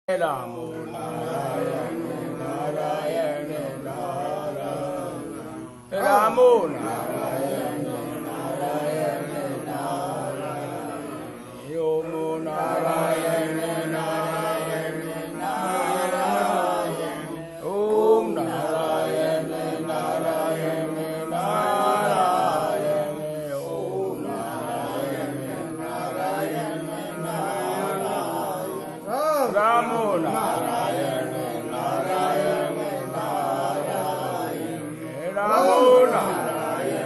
रामो नारायण नारायण नारायण रामो नारायण नारायण नारायण ओमो नारायण नारायण नारायण ओम नारायण नारायण नारायण ओम नारायण नारायण नारायण रामो नारायण नारायण नारायण रामो नारायण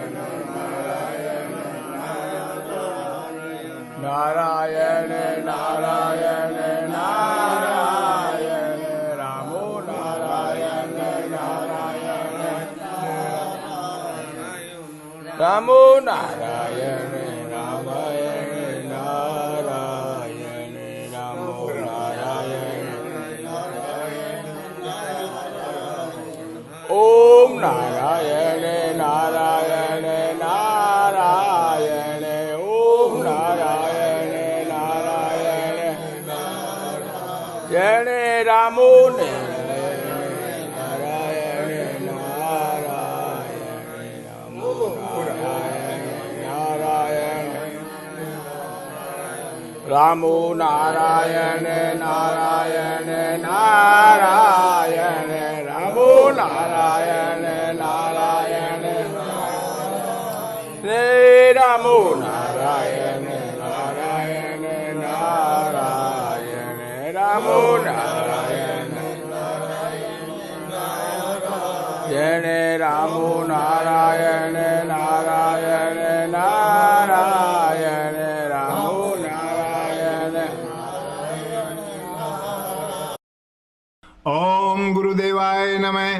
नारायण नारायण नारायण नारायण रामो नारायण नारायण रामो नारायण नारायण नारायण रामो ओम नारायण नारायण नारायण ओम नारायण नारायण जय रामो नारायण नारायण रामो नारायण नारायण रामो नारायण नारायण नारायण रामो नारायण नारायण रे रामो नारायण नारायण नारायण रामो नारायण जय रामो नारायण नारायण नारायण रामो नारायण। ओम गुरुदेवाय नमः।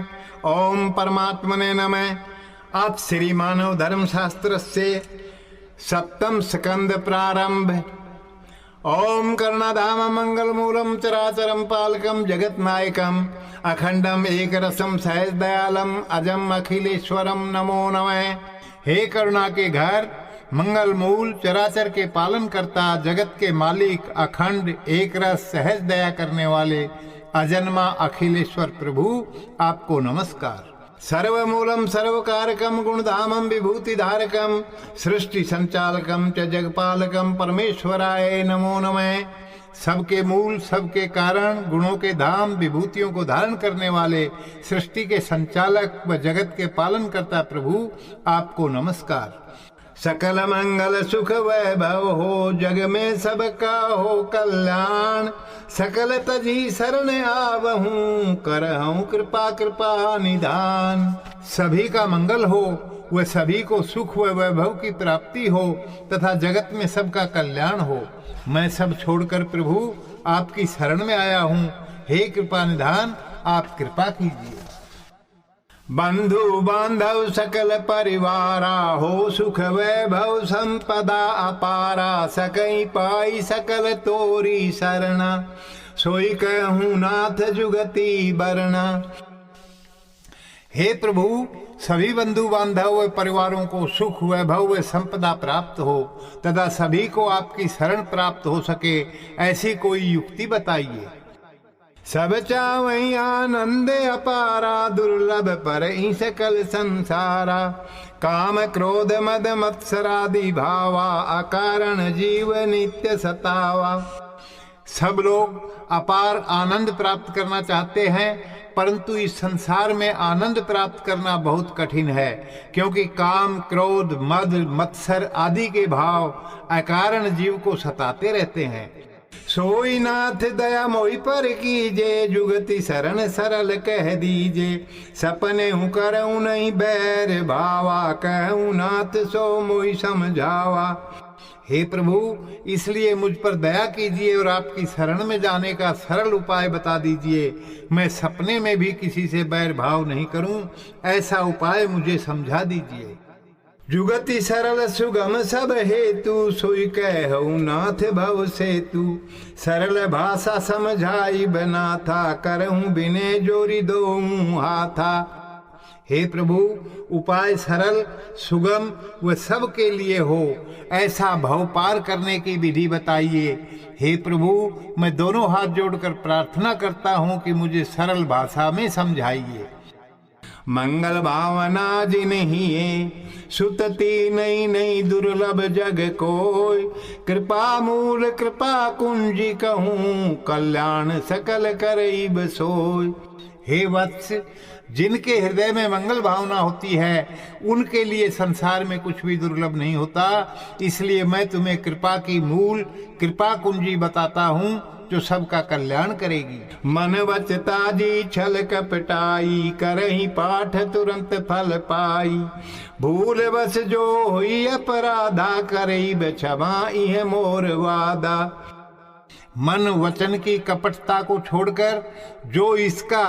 ओम परमात्मने नमः। आज श्री मानव धर्म शास्त्र से सप्तम स्कंद प्रारंभ। ओम कर्णधाम मंगल मूलम चराचरम पालकम जगत नायकम अखंडम एक रसम सहज दयालम अजम अखिलेश्वरम नमो नमः। हे करुणा के घर, मंगल मूल, चराचर के पालन करता, जगत के मालिक, अखंड एक रस सहज दया करने वाले अजन्मा अखिलेश्वर प्रभु, आपको नमस्कार। सर्वमूलम सर्वकारकम गुणधामम विभूतिधारकम सृष्टि संचालकम च जगपालकम परमेश्वराय नमो नमः। सबके मूल, सबके कारण, गुणों के धाम, विभूतियों को धारण करने वाले, सृष्टि के संचालक व जगत के पालन करता प्रभु, आपको नमस्कार। सकल मंगल सुख वैभव हो, जग में सबका हो कल्याण, सकल तजी शरण आवहूं, करहूं कृपा कृपा निधान। सभी का मंगल हो, वह सभी को सुख व वैभव की प्राप्ति हो तथा जगत में सबका कल्याण हो। मैं सब छोड़कर प्रभु आपकी शरण में आया हूँ। हे कृपा निधान, आप कृपा कीजिए। बंधु बांधव सकल परिवारा हो, सुख वैभव संपदा अपारा, सकई पाई सकल तोरी शरणा, सोई कहूँ नाथ जुगति बरना। हे प्रभु, सभी बंधु बांधव व परिवारों को सुख वैभव व संपदा प्राप्त हो तथा सभी को आपकी शरण प्राप्त हो सके, ऐसी कोई युक्ति बताइए। सब चावई आनंद अपारा, दुर्लभ पर ही सकल संसारा, काम क्रोध मद मत्सरादि भावा, अकारण जीव नित्य सतावा। सब लोग अपार आनंद प्राप्त करना चाहते हैं, परंतु इस संसार में आनंद प्राप्त करना बहुत कठिन है, क्योंकि काम, क्रोध, मद, मत्सर आदि के भाव अकारण जीव को सताते रहते हैं। सोई नाथ दया मोहि पर कीजे, जुगति शरण सरल कह दीजे, सपने हूँ करऊँ नहीं बैर भावा, कहूँ नाथ सो मोहि समझावा। हे प्रभु, इसलिए मुझ पर दया कीजिए और आपकी शरण में जाने का सरल उपाय बता दीजिए। मैं सपने में भी किसी से बैर भाव नहीं करूं, ऐसा उपाय मुझे समझा दीजिए। जुगति सरल सुगम सब हेतु, सोई कहूँ नाथ भव सेतु, सरल भाषा समझाई बना था, करहूँ बिने जोरी दो हाथा। हे प्रभु, उपाय सरल सुगम व सबके लिए हो, ऐसा भव पार करने की विधि बताइए। हे प्रभु, मैं दोनों हाथ जोड़कर प्रार्थना करता हूँ कि मुझे सरल भाषा में समझाइए। मंगल भावना जिन्हिए सुतती नई नई दुर्लभ जग कोय, कृपा मूल कृपा कुंजी कहूँ, कल्याण सकल करईब सोय। हे वत्स, जिनके हृदय में मंगल भावना होती है उनके लिए संसार में कुछ भी दुर्लभ नहीं होता। इसलिए मैं तुम्हें कृपा की मूल कृपा कुंजी बताता हूँ जो सबका कल्याण करेगी। मन वचता जी छल कपटाई, करही पाठ तुरंत फल पाई, भूल बस जो हुई अपराधा, करई क्षमा इह मोर वादा। मन वचन की कपटता को छोड़कर जो इसका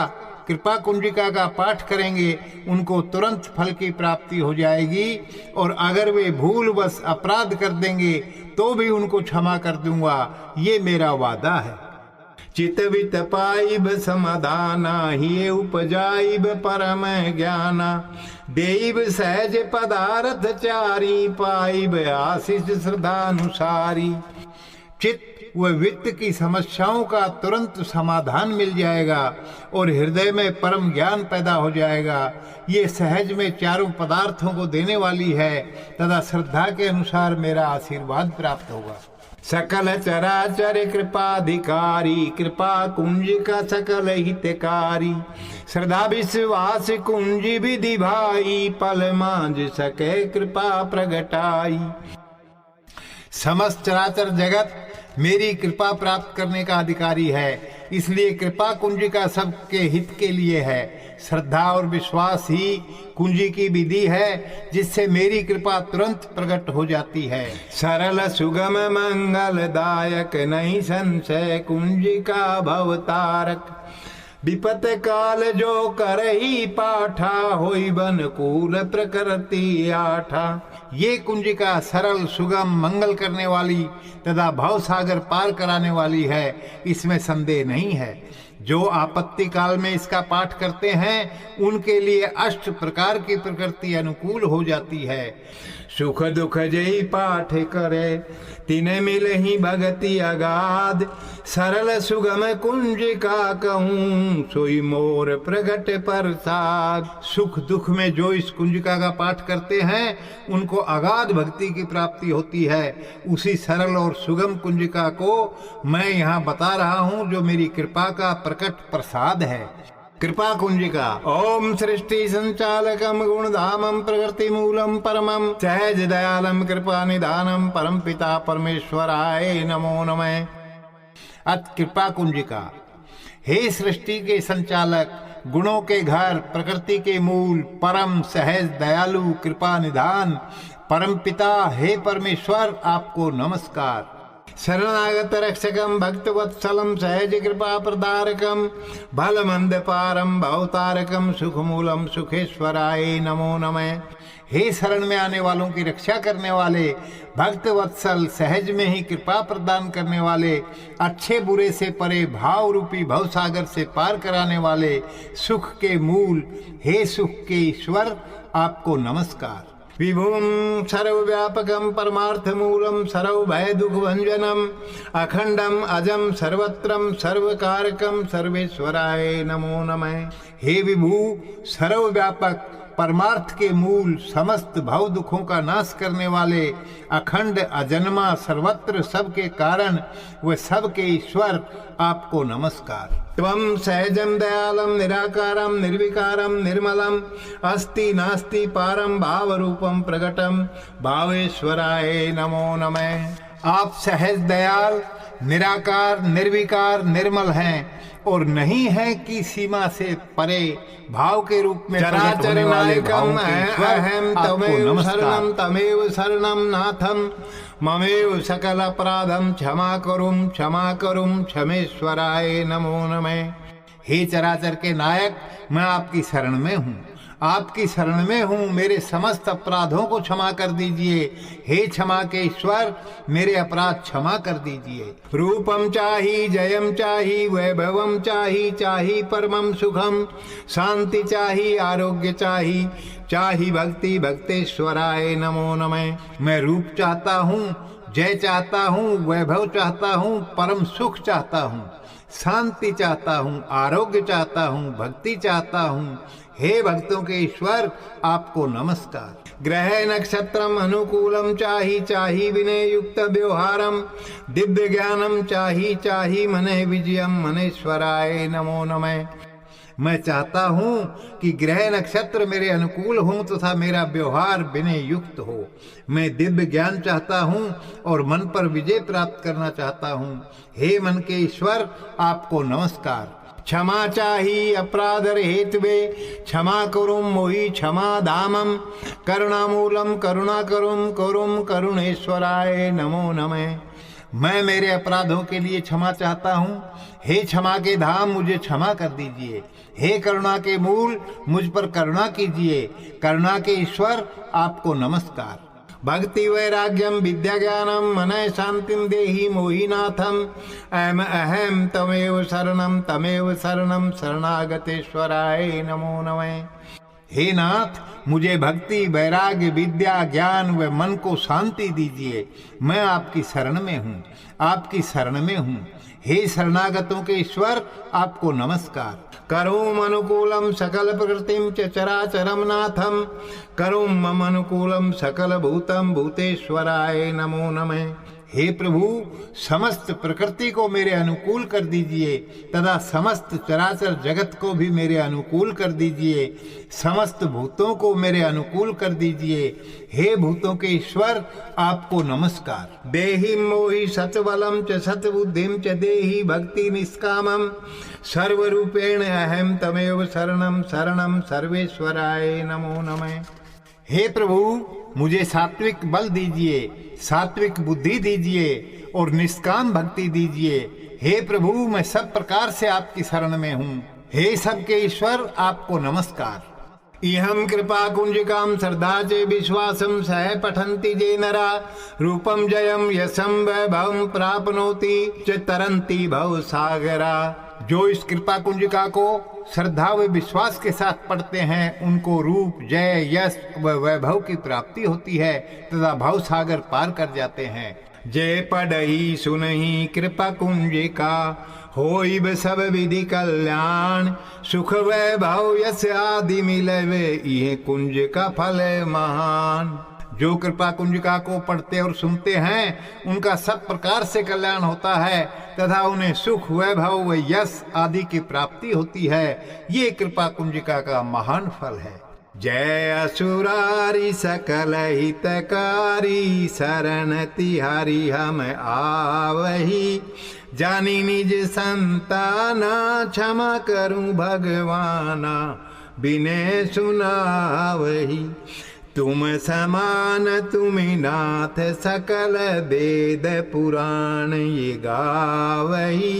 कृपा कुंजिका का पाठ करेंगे उनको तुरंत फल की प्राप्ति हो जाएगी, और अगर वे भूल बस अपराध कर देंगे तो भी उनको क्षमा कर दूंगा, ये मेरा वादा है। चित वित पाइब समाधाना, ही उपजाइब परम ज्ञाना, देव सहज पदार्थ चारी, पाइब आशीष श्रद्धानुसारी। चित्त व वित्त की समस्याओं का तुरंत समाधान मिल जाएगा और हृदय में परम ज्ञान पैदा हो जाएगा। ये सहज में चारों पदार्थों को देने वाली है तथा श्रद्धा के अनुसार मेरा आशीर्वाद प्राप्त होगा। सकल चराचर कृपाधिकारी, कृपा कुंज का सकल हितकारी, श्रद्धा विश्वास कुंज विधि भाई, पल मांझ सके कृपा प्रगटाई। समस्त चराचर जगत मेरी कृपा प्राप्त करने का अधिकारी है, इसलिए कृपा कुंजिका सबके हित के लिए है। श्रद्धा और विश्वास ही कुंजी की विधि है जिससे मेरी कृपा तुरंत प्रकट हो जाती है। सरल सुगम मंगलदायक, नहीं संशय कुंजिका भवतारक, विपत काल जो करही पाठा, होई बन कूल प्रकृति आठा। ये कुंजिका सरल सुगम मंगल करने वाली तथा भव सागर पार कराने वाली है, इसमें संदेह नहीं है। जो आपत्ति काल में इसका पाठ करते हैं उनके लिए अष्ट प्रकार की प्रकृति अनुकूल हो जाती है। सुख दुख जई पाठ करे, तिने मिले ही भगति अगाध, सरल सुगम कुंजिका कहूँ, सोई मोर प्रगट प्रसाद। सुख दुख में जो इस कुंजिका का पाठ करते हैं उनको अगाध भक्ति की प्राप्ति होती है। उसी सरल और सुगम कुंजिका को मैं यहाँ बता रहा हूँ जो मेरी कृपा का प्रकट प्रसाद है। कृपा कुंजिका। ओम सृष्टि संचालकम गुणधामम प्रकृति मूलम परमम, सहज दयालम कृपा निधानम, परम पिता परमेश्वराय नमो नमः। अत कृपा कुंजिका। हे सृष्टि के संचालक, गुणों के घर, प्रकृति के मूल, परम सहज दयालु कृपा निधान परम पिता हे परमेश्वर, आपको नमस्कार। शरणागत रक्षकम भक्तवत्सलम सहज कृपा प्रदारकम, भल मंद पारम भवतारकम, सुख मूलम सुखेश्वराय नमो नमः। हे शरण में आने वालों की रक्षा करने वाले, भक्त वत्सल, सहज में ही कृपा प्रदान करने वाले, अच्छे बुरे से परे भाव रूपी भव सागर से पार कराने वाले, सुख के मूल, हे सुख के ईश्वर, आपको नमस्कार। विभुम सर्वव्यापकम परमार्थ मूलम, सर्व भय दुख भंजनम, अखंडम अजम सर्वत्रम सर्वकारकम, सर्वेश्वराय नमो नमः। हे विभु, सर्वव्यापक, परमार्थ के मूल, समस्त भव दुखों का नाश करने वाले, अखंड अजन्मा, सर्वत्र सबके कारण व सबके ईश्वर, आपको नमस्कार। त्वं सहजं दयालं निराकारं निर्विकारं निर्मलं, अस्ति नास्ति पारं भावरूपं प्रकटं, भावेश्वराय नमो नमः। आप सहज दयाल, निराकार, निर्विकार, निर्मल हैं और नहीं है कि सीमा से परे भाव के रूप में चराचर नायकम अहम तमेव शरणम तमेव शरणम नाथम, ममेव सकल अपराधम क्षमा करुम क्षमेश्वराय नमो नमः। हे चराचर के नायक, मैं आपकी शरण में हूँ। आपकी शरण में हूँ, मेरे समस्त अपराधों को क्षमा कर दीजिए। हे क्षमा के ईश्वर, मेरे अपराध क्षमा कर दीजिए। रूपम चाही, जयम चाही, वैभवम चाही, चाही परमम सुखम, शांति चाही, आरोग्य चाही, चाही भक्ति भक्तेश्वराय नमो नमः। मैं रूप चाहता हूँ, जय चाहता हूँ, वैभव चाहता हूँ, परम सुख चाहता हूँ, शांति चाहता हूँ, आरोग्य चाहता हूँ, भक्ति चाहता हूँ। हे भक्तों के ईश्वर, आपको नमस्कार। ग्रह नक्षत्रम अनुकूलम चाही, चाही विनय युक्त व्यवहारम, दिव्य ज्ञानम चाही, चाही मने विजयम, मनेश्वराय नमो नमः। मैं चाहता हूँ कि ग्रह नक्षत्र मेरे अनुकूल हों तथा मेरा व्यवहार विनय युक्त हो। मैं दिव्य ज्ञान चाहता हूँ और मन पर विजय प्राप्त करना चाहता हूँ। हे मन के ईश्वर, आपको नमस्कार। क्षमा चाही अपराध हेतुवे, क्षमा करुम मोहि क्षमा धामम, करुणामूलम करुणा करुम करुम करुणेश्वराय नमो नमः। मैं मेरे अपराधों के लिए क्षमा चाहता हूँ। हे क्षमा के धाम, मुझे क्षमा कर दीजिए। हे करुणा के मूल, मुझ पर करुणा कीजिए। करुणा के ईश्वर, आपको नमस्कार। भक्ति वैराग्यम विद्या ज्ञानम मनः शांतिम देहि मोहिनाथम, अहम तमेव शरणम शरणागतेश्वराय नमो नमः। हे नाथ, मुझे भक्ति वैराग्य विद्या ज्ञान व मन को शांति दीजिए। मैं आपकी शरण में हूँ, आपकी शरण में हूँ। हे शरणागतों के ईश्वर, आपको नमस्कार। करोम अनुकूलम सकल प्रकृतिम च चराचरम नाथम, करोम मम अनुकूलम सकल भूतम भूतेश्वराय नमो नमः। हे प्रभु, समस्त प्रकृति को मेरे अनुकूल कर दीजिए तथा समस्त चराचर जगत को भी मेरे अनुकूल कर दीजिए। समस्त भूतों को मेरे अनुकूल कर दीजिए। हे भूतों के ईश्वर, आपको नमस्कार। देहि मोहि सत्वलम च सत्बुद्धिम च देहि भक्ति निष्कामम, सर्वरूपेण अहम तमेव शरणम सर्वेश्वराय नमो नमः। हे प्रभु, मुझे सात्विक बल दीजिए, सात्विक बुद्धि दीजिए और निष्काम भक्ति दीजिए। हे प्रभु, मैं सब प्रकार से आपकी शरण में हूँ। हे सबके ईश्वर, आपको नमस्कार। इहम कृपा कुंजिकाम श्रद्धा चे विश्वासम सह पठन्ति जे नरा, रूपम जयम यशम वैभवम प्राप्नोति च तरन्ति भव सागरा। जो इस कृपा कुंजिका को श्रद्धा व विश्वास के साथ पढ़ते हैं, उनको रूप जय यश व वैभव की प्राप्ति होती है तथा भव सागर पार कर जाते हैं। जय पढ़ई सुनहि कृपा कुंजिका, होइब सब विधि कल्याण, सुख वैभव यश आदि मिलवे, ये कुंज का फल महान। जो कृपा कुंजिका को पढ़ते और सुनते हैं, उनका सब प्रकार से कल्याण होता है तथा उन्हें सुख वैभव व यश आदि की प्राप्ति होती है। ये कृपा कुंजिका का महान फल है। जय असुरारी सकल हितकारी, शरण तिहारी हम आवही, जानी निज संताना, क्षमा करूं भगवाना, बिने सुनावही। तुम समान तुमि नाथ, सकल वेद पुराण ये गावही,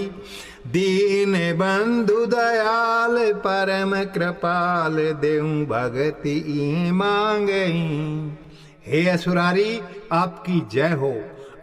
दीन बंधु दयाल परम कृपाल, देऊं भगति ई मांगई। हे असुरारी, आपकी जय हो।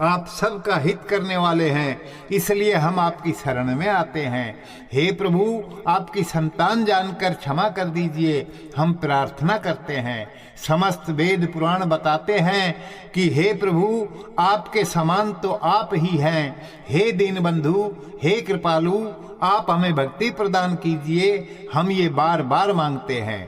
आप सबका हित करने वाले हैं, इसलिए हम आपकी शरण में आते हैं। हे प्रभु, आपकी संतान जानकर क्षमा कर दीजिए, हम प्रार्थना करते हैं। समस्त वेद पुराण बताते हैं कि हे प्रभु, आपके समान तो आप ही हैं। हे दीनबंधु, हे कृपालु, आप हमें भक्ति प्रदान कीजिए, हम ये बार बार मांगते हैं।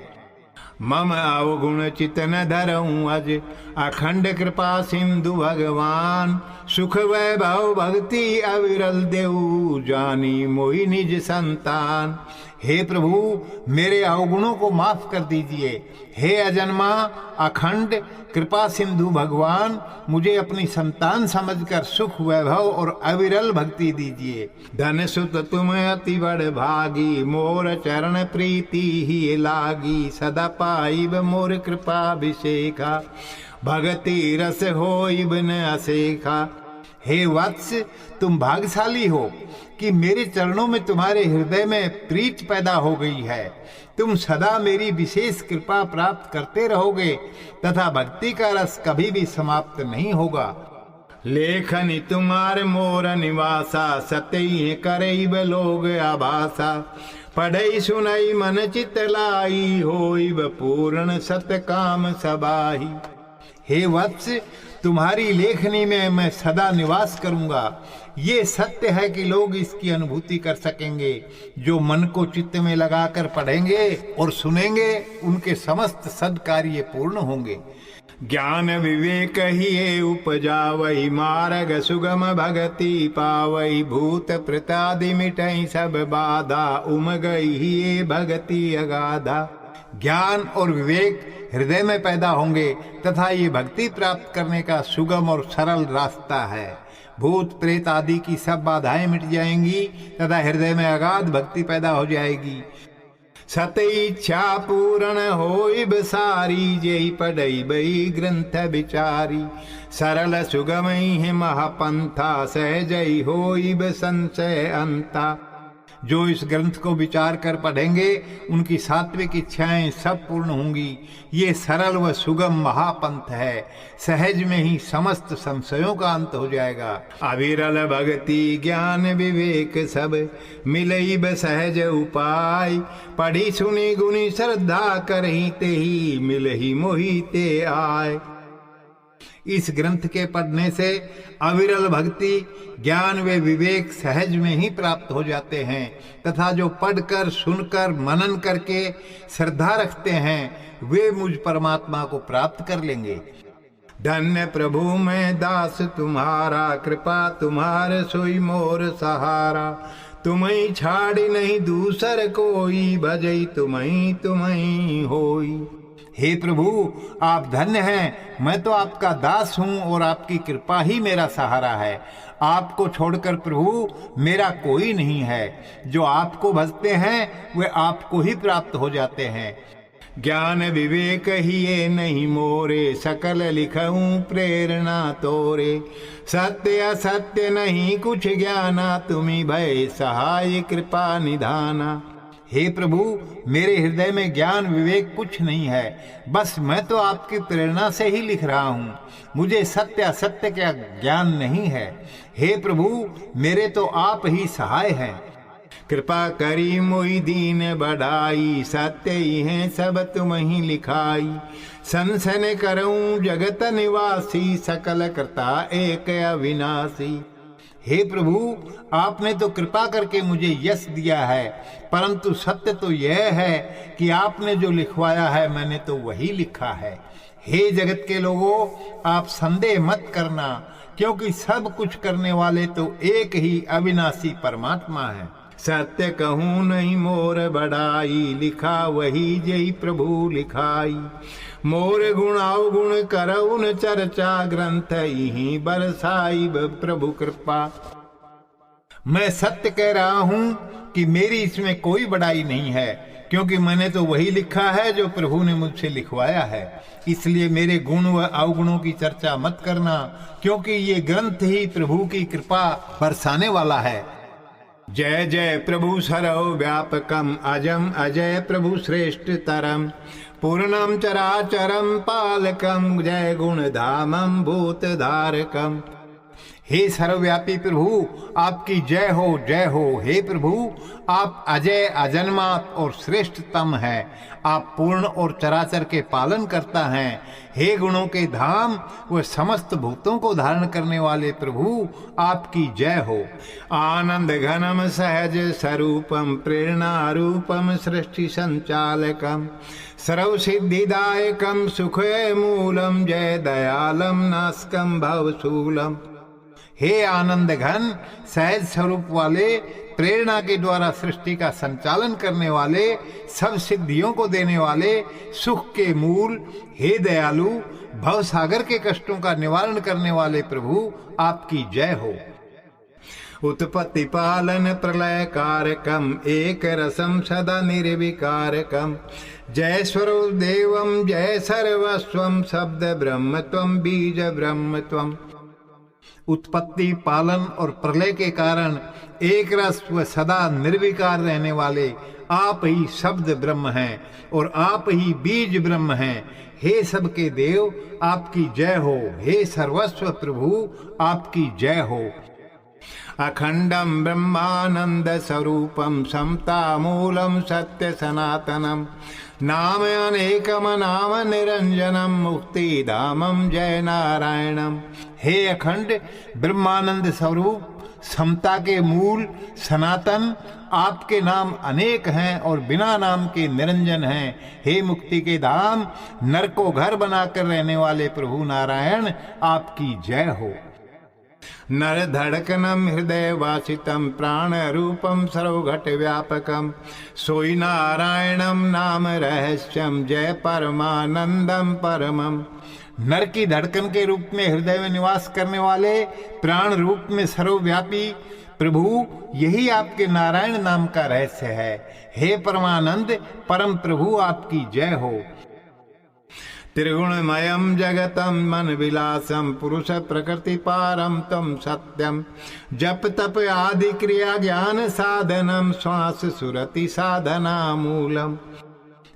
मम अवगुण चितन धरऊं अज, अखंड कृपा सिंधु भगवान, सुख वैभव भक्ति अविरल देऊ, जानी मोहि निज संतान। हे प्रभु, मेरे अवगुणों को माफ कर दीजिए। हे अजन्मा अखंड कृपा सिंधु भगवान, मुझे अपनी संतान समझकर सुख वैभव और अविरल भक्ति दीजिए। धन सुत तुम अति बड़ भागी, मोर चरण प्रीति ही लागी, सदा पाइब मोर कृपाभिषेका, भगति रस होइब न असेखा। हे वत्स, तुम भाग्यशाली हो, कि मेरे चरणों में तुम्हारे हृदय में प्रीत पैदा हो गई है। तुम सदा मेरी विशेष कृपा प्राप्त करते रहोगे तथा भक्ति का रस कभी भी समाप्त नहीं होगा। लेखनी तुम्हार मोर निवासा, सत्य करैब लोग आभासा। पढ़ई सुनई मन चित लाई, होइब पूर्ण सत काम सबाही। हे वत्स, तुम्हारी लेखनी में मैं सदा निवास करूंगा। ये सत्य है कि लोग इसकी अनुभूति कर सकेंगे। जो मन को चित्त में लगाकर पढ़ेंगे और सुनेंगे, उनके समस्त सद्कार्य पूर्ण होंगे। ज्ञान विवेक ही उपजावई, मार्ग सुगम भगति पावई। भूत प्रतादि मिटई सब बाधा, उम गई ही भगति अगाधा। ज्ञान और विवेक हृदय में पैदा होंगे तथा ये भक्ति प्राप्त करने का सुगम और सरल रास्ता है। भूत प्रेत आदि की सब बाधाएं मिट जाएंगी तथा हृदय में अगाध भक्ति पैदा हो जाएगी। सत इच्छा पूर्ण होइब सारी, जेहि पढ़ई बई ग्रंथ विचारी। सरल सुगमई है महापंथा, सहजई होइब संशय अंता। जो इस ग्रंथ को विचार कर पढ़ेंगे, उनकी सात्विक इच्छाएं सब पूर्ण होंगी। ये सरल व सुगम महापंथ है। सहज में ही समस्त संशयों का अंत हो जाएगा। अविरल भक्ति ज्ञान विवेक सब, मिलई सहज उपाय। पढ़ी सुनी गुनी श्रद्धा करही, ते ही मिलही मोहि ते आय। इस ग्रंथ के पढ़ने से अविरल भक्ति, ज्ञान व विवेक सहज में ही प्राप्त हो जाते हैं तथा जो पढ़कर सुनकर मनन करके श्रद्धा रखते हैं, वे मुझ परमात्मा को प्राप्त कर लेंगे। धन्य प्रभु मैं दास तुम्हारा, कृपा तुम्हार सोई मोर सहारा। तुम्हीं छाड़ी नहीं दूसर कोई, भजई तुम्हीं होई। हे प्रभु, आप धन्य हैं। मैं तो आपका दास हूँ और आपकी कृपा ही मेरा सहारा है। आपको छोड़कर प्रभु मेरा कोई नहीं है। जो आपको भजते हैं वे आपको ही प्राप्त हो जाते हैं। ज्ञान विवेक ही ये नहीं मोरे, सकल लिखऊं प्रेरणा तोरे। सत्य असत्य नहीं कुछ ज्ञाना, तुम्ही भय सहाय कृपा निधाना। हे प्रभु, मेरे हृदय में ज्ञान विवेक कुछ नहीं है, बस मैं तो आपकी प्रेरणा से ही लिख रहा हूँ। मुझे सत्य असत्य का ज्ञान नहीं है। हे प्रभु, मेरे तो आप ही सहाय हैं। कृपा करी मोहि दीन बढ़ाई, सत्य ही है सब तुम ही लिखाई। संसन करऊं जगत निवासी, सकल कर्ता एक अविनाशी। हे प्रभु, आपने तो कृपा करके मुझे यश दिया है, परंतु सत्य तो यह है कि आपने जो लिखवाया है मैंने तो वही लिखा है। हे जगत के लोगों, आप संदेह मत करना, क्योंकि सब कुछ करने वाले तो एक ही अविनाशी परमात्मा है। सत्य कहूँ नहीं मोर बढ़ाई, लिखा वही जय प्रभु लिखाई। मोर गुणाव गुण करउन चर्चा, ग्रंथ ही बरसाई प्रभु कृपा। मैं सत्य कह रहा हूँ कि मेरी इसमें कोई बड़ाई नहीं है, क्योंकि मैंने तो वही लिखा है जो प्रभु ने मुझसे लिखवाया है। इसलिए मेरे गुण व अवगुणों की चर्चा मत करना, क्योंकि ये ग्रंथ ही प्रभु की कृपा बरसाने वाला है। जय जय प्रभु सर्व व्यापकम, अजम अजय प्रभु श्रेष्ठ तरम। पूर्णम चराचरम पालकम, जय गुण धामम भूत धारकम। हे सर्वव्यापी प्रभु, आपकी जय हो जय हो। हे प्रभु, आप अजय अजन्मात और श्रेष्ठतम है। आप पूर्ण और चराचर के पालन करता हैं। हे गुणों के धाम व समस्त भूतों को धारण करने वाले प्रभु, आपकी जय हो। आनंद घनम सहज स्वरूपम, प्रेरणा रूपम सृष्टि संचालकम। सर्व सिद्धिदायकम सुख मूलम, जय दयालम नास्कम भवशूलम। हे आनंद घन सहज स्वरूप वाले, प्रेरणा के द्वारा सृष्टि का संचालन करने वाले, सब सिद्धियों को देने वाले, सुख के मूल, हे दयालु, भव सागर के कष्टों का निवारण करने वाले प्रभु, आपकी जय हो। उत्पत्ति पालन प्रलय कारकम, एक रसम सदा निर्विकारकम। जय स्वरूप देवम जय सर्वस्वम, शब्द ब्रह्म त्वम बीज ब्रह्म त्वम। उत्पत्ति, पालन और प्रलय के कारण एक रस व सदा निर्विकार रहने वाले आप ही शब्द ब्रह्म हैं और आप ही बीज ब्रह्म हैं। हे सबके देव, आपकी जय हो। हे सर्वस्व प्रभु, आपकी जय हो। अखंडम ब्रह्मानंद स्वरूपम समता मूलम सत्य सनातनम नाम अनेकम नाम निरंजनम मुक्ति धामम जय नारायणम। हे अखंड ब्रह्मानंद स्वरूप, समता के मूल सनातन, आपके नाम अनेक हैं और बिना नाम के निरंजन हैं। हे मुक्ति के धाम, नर को घर बनाकर रहने वाले प्रभु नारायण, आपकी जय हो। नर धड़कनम हृदय वासितम प्राण रूपम सर्वघट व्यापकम सोई नारायणम नाम रहस्यम जय परमानंदम परमम। नर की धड़कन के रूप में हृदय में निवास करने वाले, प्राण रूप में सर्वव्यापी प्रभु, यही आपके नारायण नाम का रहस्य है। हे परमानंद परम प्रभु, आपकी जय हो। त्रिगुणमयम जगतम मन विलासम पुरुष प्रकृति पारम तम सत्यम जप तप आदि क्रिया ज्ञान साधनम श्वास सुरति साधना मूलम।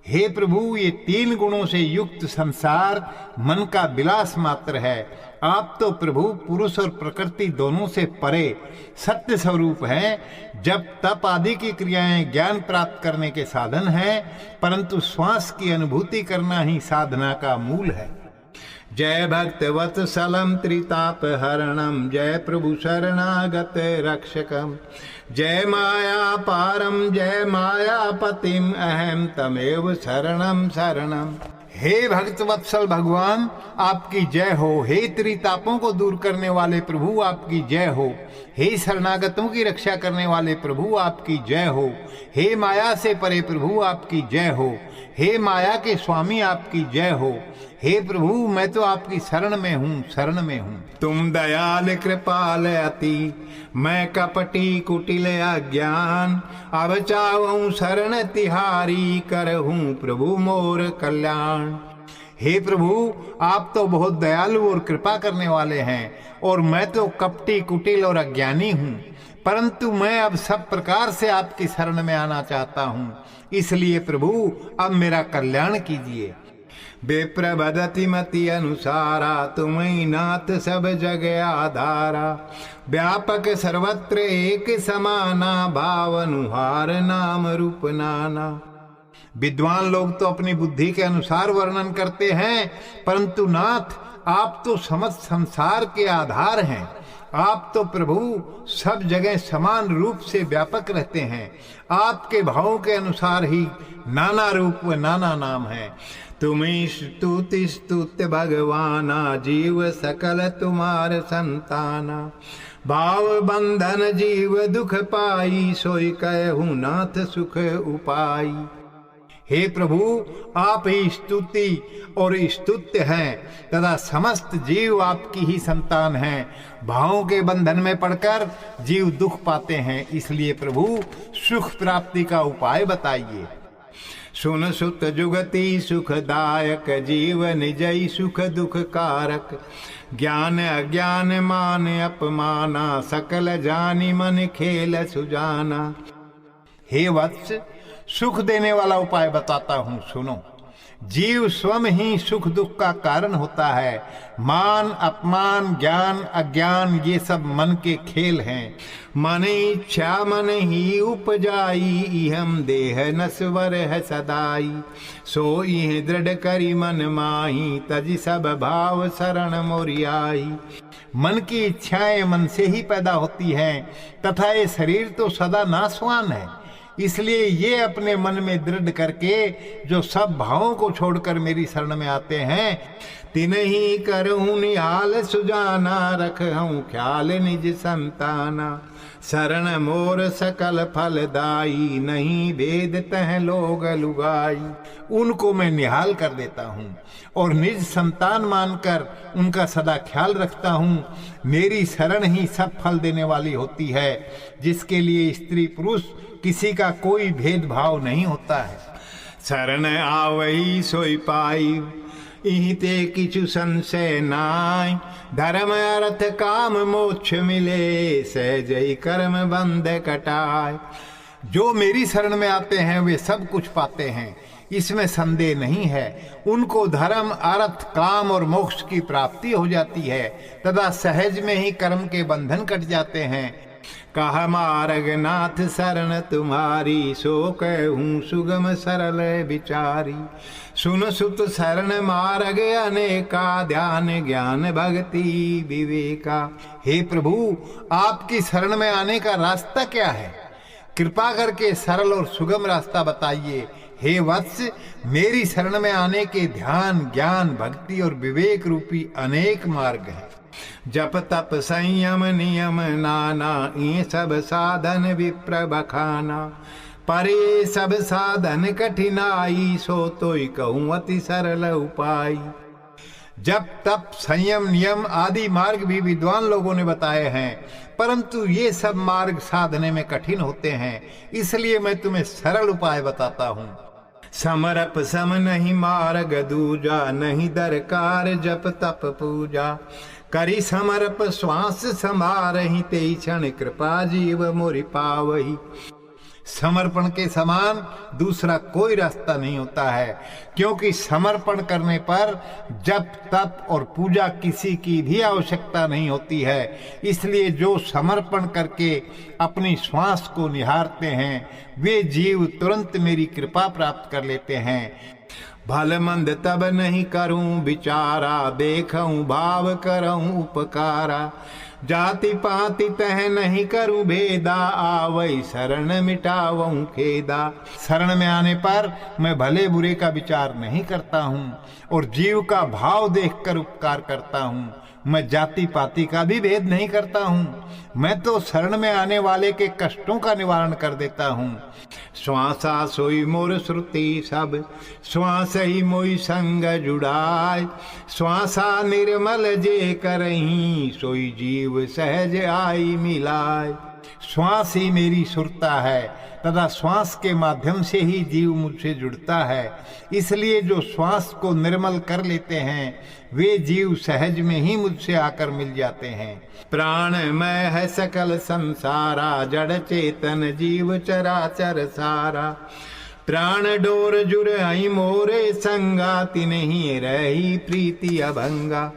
हे प्रभु, ये तीन गुणों से युक्त संसार मन का विलास मात्र है। आप तो प्रभु पुरुष और प्रकृति दोनों से परे सत्य स्वरूप हैं। जब तप आदि की क्रियाएं ज्ञान प्राप्त करने के साधन हैं, परंतु श्वास की अनुभूति करना ही साधना का मूल है। जय भक्त वत्सलम त्रिताप हरणम जय प्रभु शरणागत रक्षकम जय माया पारम जय मायापतिम अहम तमेव शरणम शरणम। हे भक्त वत्सल भगवान, आपकी जय हो। हे त्रितापों को दूर करने वाले प्रभु, आपकी जय हो। हे शरणागतों की रक्षा करने वाले प्रभु, आपकी जय हो। हे माया से परे प्रभु, आपकी जय हो। हे माया के स्वामी, आपकी जय हो। हे प्रभु, मैं तो आपकी शरण में हूँ, शरण में हूँ। तुम दयाल कृपाल अति, मैं कपटी कुटिल अज्ञान, अब चाहूं शरण तिहारी, करहूं प्रभु मोर कल्याण। हे प्रभु, आप तो बहुत दयालु और कृपा करने वाले हैं और मैं तो कपटी कुटिल और अज्ञानी हूँ, परंतु मैं अब सब प्रकार से आपकी शरण में आना चाहता हूँ। इसलिए प्रभु, अब मेरा कल्याण कीजिए। विप्र बदति मति अनुसारा, तुम्हीं नाथ सब जग आधारा, व्यापक सर्वत्र एक समाना, भाव अनुहार नाम रूप नाना। विद्वान लोग तो अपनी बुद्धि के अनुसार वर्णन करते हैं, परंतु नाथ, आप तो समस्त संसार के आधार हैं। आप तो प्रभु सब जगह समान रूप से व्यापक रहते हैं। आपके भावों के अनुसार ही नाना रूप व नाना नाम है। तुम्हें स्तुति स्तुत्य भगवाना, जीव सकल तुम्हार संताना, भाव बंधन जीव दुख पाई, सोई कहूँ नाथ सुख उपाई। हे प्रभु, आप ही स्तुति और स्तुत्य हैं तथा समस्त जीव आपकी ही संतान हैं। भावों के बंधन में पड़कर जीव दुख पाते हैं, इसलिए प्रभु सुख प्राप्ति का उपाय बताइए। सुन सुत जुगति सुखदायक, जीव निजई सुख दुख कारक, ज्ञान अज्ञान मान अपमाना, सकल जानी मन खेल सुजाना। हे वत्स, सुख देने वाला उपाय बताता हूँ, सुनो। जीव स्वयं ही सुख दुख का कारण होता है। मान अपमान ज्ञान अज्ञान ये सब मन के खेल हैं। मन इच्छा मन ही उपजाई, हम देह नश्वर है सदाई, सो इह दृढ़ करी मन माही, तज सब भाव शरण मोरियाई। मन की इच्छाएं मन से ही पैदा होती हैं तथा ये शरीर तो सदा नाशवान है। इसलिए ये अपने मन में दृढ़ करके जो सब भावों को छोड़कर मेरी शरण में आते हैं, तिन्हीं करहूँ निहाल सुजाना, रखहूँ ख्याल निज संताना, शरण मोर सकल फलदाई, नहीं भेद तह लोग लुगाई। उनको मैं निहाल कर देता हूँ और निज संतान मानकर उनका सदा ख्याल रखता हूँ। मेरी शरण ही सब फल देने वाली होती है, जिसके लिए स्त्री पुरुष किसी का कोई भेदभाव नहीं होता है। शरण आवई सोई पाई, इहिते किछु संशय नाय, धर्म अर्थ काम मोक्ष मिले, सहजई कर्म बंध कटाय। जो मेरी शरण में आते हैं वे सब कुछ पाते हैं, इसमें संदेह नहीं है। उनको धर्म अर्थ काम और मोक्ष की प्राप्ति हो जाती है तथा सहज में ही कर्म के बंधन कट जाते हैं। कहा मार्ग नाथ शरण तुम्हारी, सो कहूँ सुगम सरल विचारी। सुन सुत शरण मार्ग अनेका, ध्यान ज्ञान भक्ति विवेका। हे प्रभु, आपकी शरण में आने का रास्ता क्या है? कृपा करके सरल और सुगम रास्ता बताइए। हे वत्स, मेरी शरण में आने के ध्यान ज्ञान भक्ति और विवेक रूपी अनेक मार्ग हैं। जप तप संयम नियम नाना, ये सब साधन विप्र बखाना। पर ये सब साधन कठिनाई, सो तोई कहूँ अति सरल उपाय। जप तप संयम नियम आदि मार्ग भी विद्वान लोगों ने बताए हैं, परंतु ये सब मार्ग साधने में कठिन होते हैं, इसलिए मैं तुम्हें सरल उपाय बताता हूँ। समरप सम नहीं मार्ग दूजा, नहीं दरकार जप तप पूजा। करी समर्प श्वास समारहि, तेई क्षण कृपा जीव मोरि पावहि। समर्पण के समान दूसरा कोई रास्ता नहीं होता है, क्योंकि समर्पण करने पर जप तप और पूजा किसी की भी आवश्यकता नहीं होती है। इसलिए जो समर्पण करके अपनी श्वास को निहारते हैं वे जीव तुरंत मेरी कृपा प्राप्त कर लेते हैं। भल मंद तब नहीं करूं विचारा, देखूं भाव करऊं उपकारा। जाति पाति तह नहीं करूं भेदा, आवई शरण मिटावऊं खेदा। शरण में आने पर मैं भले बुरे का विचार नहीं करता हूँ और जीव का भाव देखकर उपकार करता हूँ। मैं जाति पाति का भी भेद नहीं करता हूँ। मैं तो शरण में आने वाले के कष्टों का निवारण कर देता हूँ। श्वासा सोई मोर श्रुति सब, श्वास ही मोई संग जुड़ाय। श्वासा निर्मल जे करहीं, सोई जीव सहज आई मिलाय। श्वास ही मेरी सुरता है तथा श्वास के माध्यम से ही जीव मुझसे जुड़ता है। इसलिए जो श्वास को निर्मल कर लेते हैं वे जीव सहज में ही मुझसे आकर मिल जाते हैं। प्राणमय है सकल संसारा, जड़ चेतन जीव चराचर सारा। प्राण डोर जुर आई मोरे संगा, तिन्हीं रही प्रीति अभंगा।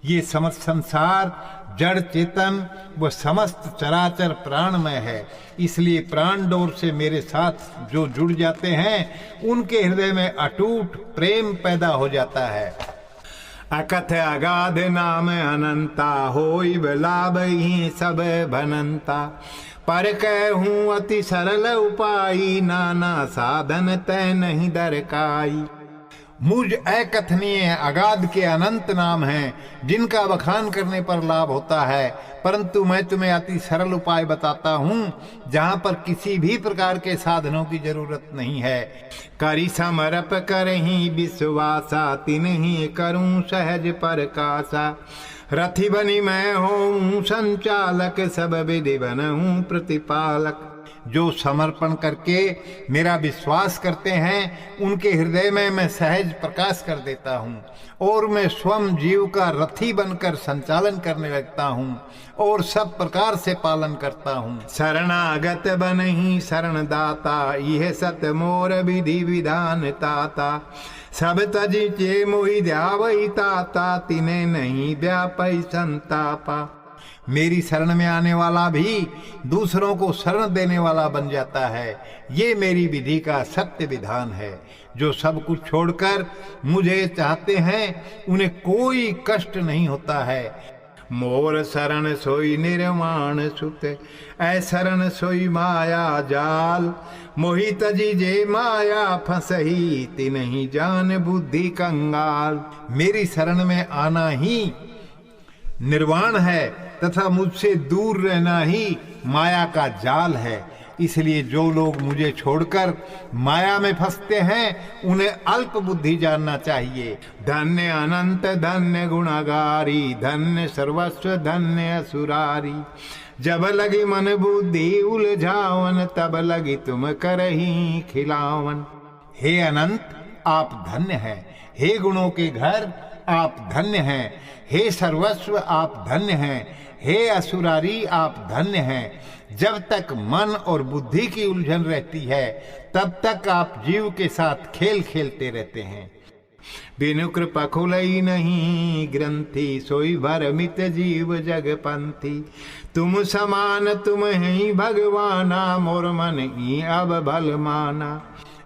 ये समस्त संसार जड़ चेतन व समस्त चराचर प्राणमय है, इसलिए प्राण डोर से मेरे साथ जो जुड़ जाते हैं उनके हृदय में अटूट प्रेम पैदा हो जाता है। अकथ अगाध नाम अनंता, होई लाभ ही सब भनंता। पर कहूँ अति सरल उपाई, नाना साधन तय नहीं दरकाई। मुझ अकथनीय अगाध के अनंत नाम हैं जिनका बखान करने पर लाभ होता है, परंतु मैं तुम्हें अति सरल उपाय बताता हूँ जहाँ पर किसी भी प्रकार के साधनों की जरूरत नहीं है। करी समरप करहीं विश्वासा, तिन्हीं करूँ सहज परकासा। रथि बनी मैं होऊं संचालक, सब विधि बनऊं प्रतिपालक। जो समर्पण करके मेरा विश्वास करते हैं उनके हृदय में मैं सहज प्रकाश कर देता हूँ और मैं स्वयं जीव का रथी बनकर संचालन करने लगता हूँ और सब प्रकार से पालन करता हूँ। शरणागत बनहि शरण दाता, यह सत मोर विधि विधान ताता। सब तजी चे मोहि ध्यावई ताता, तिने नहीं व्यापई संतापा। मेरी शरण में आने वाला भी दूसरों को शरण देने वाला बन जाता है। ये मेरी विधि का सत्य विधान है। जो सब कुछ छोड़कर मुझे चाहते हैं उन्हें कोई कष्ट नहीं होता है। मोर शरण सोई निर्वाण सुत, ऐ शरण सोई माया जाल। मोहि तजी जे माया फसही, तिन्हीं जान बुद्धि कंगाल। मेरी शरण में आना ही निर्वाण है तथा मुझसे दूर रहना ही माया का जाल है। इसलिए जो लोग मुझे छोड़कर माया में फंसते हैं उन्हें अल्प बुद्धि जानना चाहिए। धन्य अनंत धन्य गुणगारी, धन्य सर्वस्व धन्य असुरारी। जब लगी मन बुद्धि उलझावन, तब लगी तुम करही खिलावन। हे अनंत, आप धन्य हैं। हे गुणों के घर आप धन्य हैं। हे सर्वस्व आप धन्य हैं। हे असुरारी आप धन्य हैं। जब तक मन और बुद्धि की उलझन रहती है तब तक आप जीव के साथ खेल खेलते रहते हैं। बिनु कृपा खुलई नहीं ग्रंथि, सोई भरमित जीव जगपंथी। तुम समान तुम ही भगवाना, मोर मन ही अब भल माना।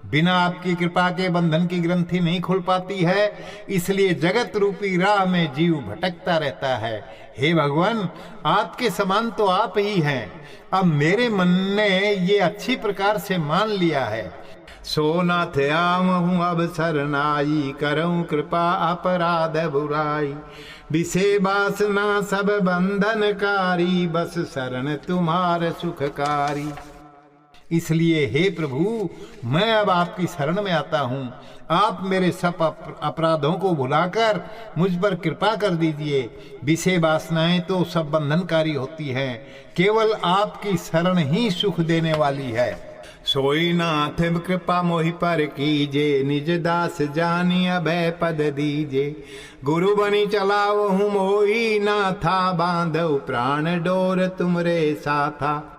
बिना आपकी कृपा के बंधन की ग्रंथि नहीं खुल पाती है, इसलिए जगत रूपी राह में जीव भटकता रहता है। हे भगवान, आपके समान तो आप ही हैं। अब मेरे मन ने ये अच्छी प्रकार से मान लिया है। सोनाथ आम हूँ अब सरनाई, करऊँ कृपा अपराध बुराई। विषे वासना सब बंधनकारी, बस शरण तुम्हार सुखकारी। इसलिए हे प्रभु, मैं अब आपकी शरण में आता हूँ। आप मेरे सब अपराधों को भुलाकर मुझ पर कृपा कर दीजिए। विषय वासनाएं तो सब बंधनकारी होती हैं, केवल आपकी शरण ही सुख देने वाली है। सोई नाथ कृपा मोहि पर कीजे, निज दास जानी अभय पद दीजे। गुरु बनी चलाओ हूँ मोही नाथा, बांधो प्राण डोर तुमरे साथा।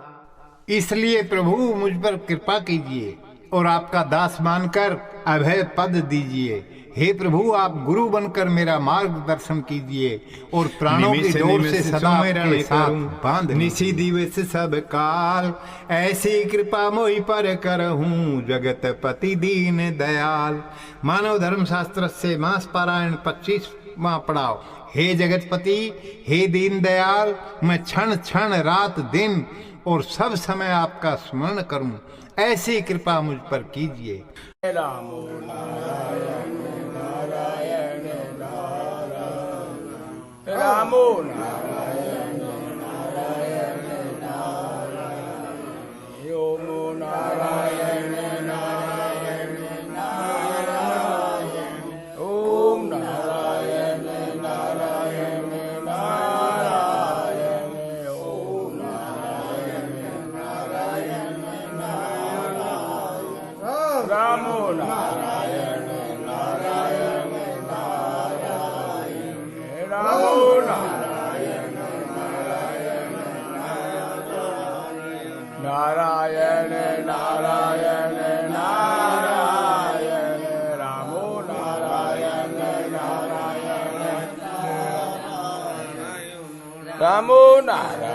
इसलिए प्रभु मुझ पर कृपा कीजिए और आपका दास मानकर अभय पद दीजिए। हे प्रभु, आप गुरु बनकर मेरा मार्गदर्शन कीजिए और प्राणों की डोर से सदा आपके साथ बांध। निसी दिवस सब काल, ऐसी कृपा मोहि पर करहूँ, जगत पति दीन दयाल। मानव धर्म शास्त्र से मास पारायण 25वां पड़ाव। हे जगतपति, हे दीन दयाल, मैं क्षण क्षण रात दिन और सब समय आपका स्मरण करूं, ऐसी कृपा मुझ पर कीजिए। रामो नारायण नारायण नारायण, रामो नारायण नारायण नारायण, ओमो नारायण नारायण नारायण, ओम नारायण नारायण नारायण, ओम नारायण नारायण नारायण, रामो नारायण नारायण नारायण, रामो नारायण नारायण नारायण, नारायण नारायण, रामो नारायण नारायण, रामो नारायण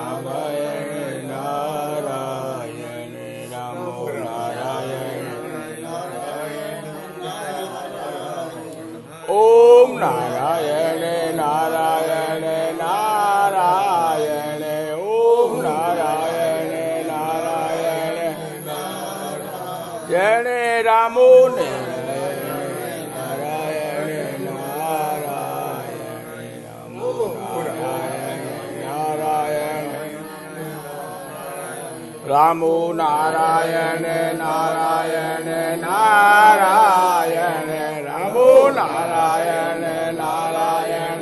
नारायण नारायण, रामो नारायण नारायण, ओम नारायण नारायण नारायण, ओम नारायण नारायण नारायण, रामो नारायण नारायण नारायण, रामो नारायण नारायण, रामो नारायण नारायण नारायण, रामो नारायण नारायण,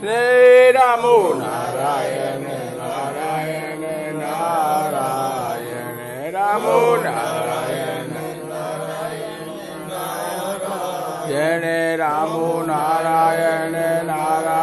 रे रामो नारायण नारायण नारायण, रामो नारायण नारायण, रामो नारायण नारायण।